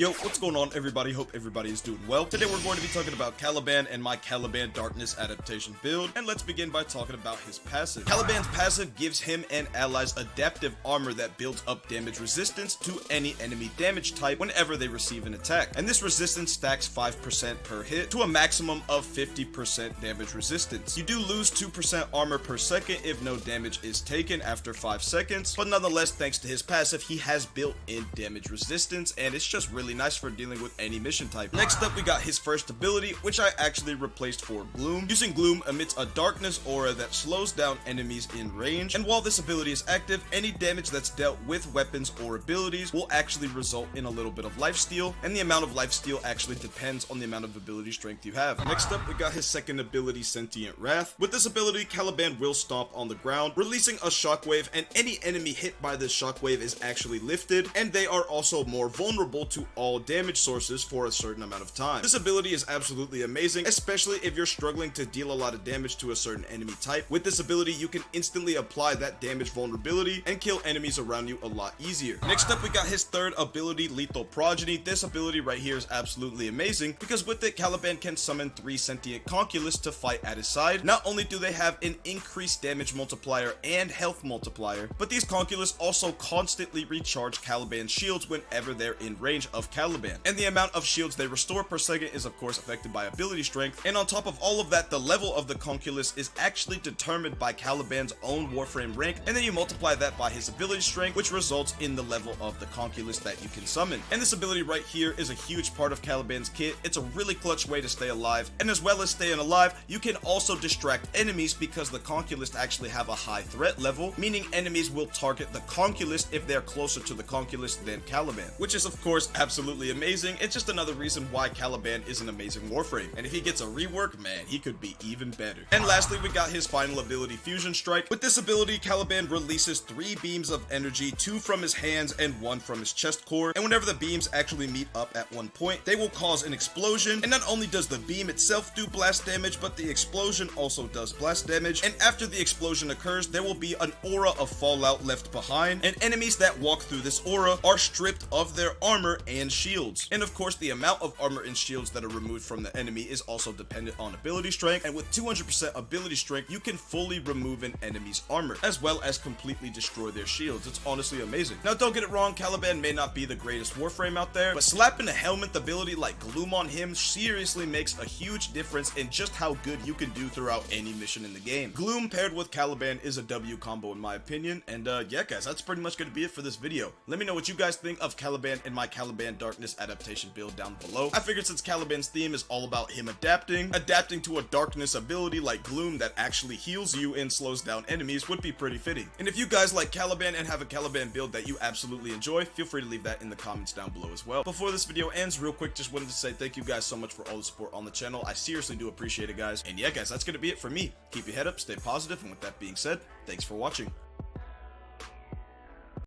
Yo, what's going on everybody? Hope everybody is doing well. Today we're going to be talking about Caliban and my Caliban Darkness Adaptation build, and let's begin by talking about his passive. Caliban's passive gives him and allies adaptive armor that builds up damage resistance to any enemy damage type whenever they receive an attack, and this resistance stacks 5% per hit to a maximum of 50% damage resistance. You do lose 2% armor per second if no damage is taken after 5 seconds, but nonetheless, thanks to his passive, he has built-in damage resistance, and it's just really nice for dealing with any mission type. Next up, we got his first ability, which I actually replaced for Gloom. Using Gloom emits a darkness aura that slows down enemies in range, and while this ability is active, any damage that's dealt with weapons or abilities will actually result in a little bit of lifesteal, and the amount of lifesteal actually depends on the amount of ability strength you have. Next up, we got his second ability, Sentient Wrath. With this ability, Caliban will stomp on the ground, releasing a shockwave, and any enemy hit by this shockwave is actually lifted, and they are also more vulnerable to all damage sources for a certain amount of time. This ability is absolutely amazing, especially if you're struggling to deal a lot of damage to a certain enemy type. With this ability, you can instantly apply that damage vulnerability and kill enemies around you a lot easier. Next up, we got his third ability, Lethal Progeny. This ability right here is absolutely amazing because with it, Caliban can summon 3 sentient Conculus to fight at his side. Not only do they have an increased damage multiplier and health multiplier, but these Conculus also constantly recharge Caliban's shields whenever they're in range of Caliban, and the amount of shields they restore per second is of course affected by ability strength, and on top of all of that, the level of the Conculus is actually determined by Caliban's own Warframe rank, and then you multiply that by his ability strength, which results in the level of the Conculus that you can summon. And this ability right here is a huge part of Caliban's kit. It's a really clutch way to stay alive, and as well as staying alive, you can also distract enemies because the Conculus actually have a high threat level, meaning enemies will target the Conculus if they're closer to the Conculus than Caliban, which is of course absolutely amazing. It's just another reason why Caliban is an amazing Warframe, and if he gets a rework, man, he could be even better. And lastly, we got his final ability, Fusion Strike. With this ability, Caliban releases 3 beams of energy, 2 from his hands and 1 from his chest core, and whenever the beams actually meet up at one point, they will cause an explosion, and not only does the beam itself do blast damage, but the explosion also does blast damage, and after the explosion occurs, there will be an aura of fallout left behind, and enemies that walk through this aura are stripped of their armor and shields. And of course, the amount of armor and shields that are removed from the enemy is also dependent on ability strength, and with 200% ability strength, you can fully remove an enemy's armor, as well as completely destroy their shields. It's honestly amazing. Now, don't get it wrong, Caliban may not be the greatest Warframe out there, but slapping a Helminth ability like Gloom on him seriously makes a huge difference in just how good you can do throughout any mission in the game. Gloom paired with Caliban is a W combo in my opinion, and yeah guys, that's pretty much going to be it for this video. Let me know what you guys think of Caliban and my Caliban Darkness Adaptation build down below. I figured since Caliban's theme is all about him adapting to a darkness ability like Gloom that actually heals you and slows down enemies would be pretty fitting. And if you guys like Caliban and have a Caliban build that you absolutely enjoy, feel free to leave that in the comments down below as well. Before this video ends, real quick, just wanted to say thank you guys so much for all the support on the channel. I seriously do appreciate it, guys. And yeah guys, that's gonna be it for me. Keep your head up, stay positive, and with that being said, thanks for watching.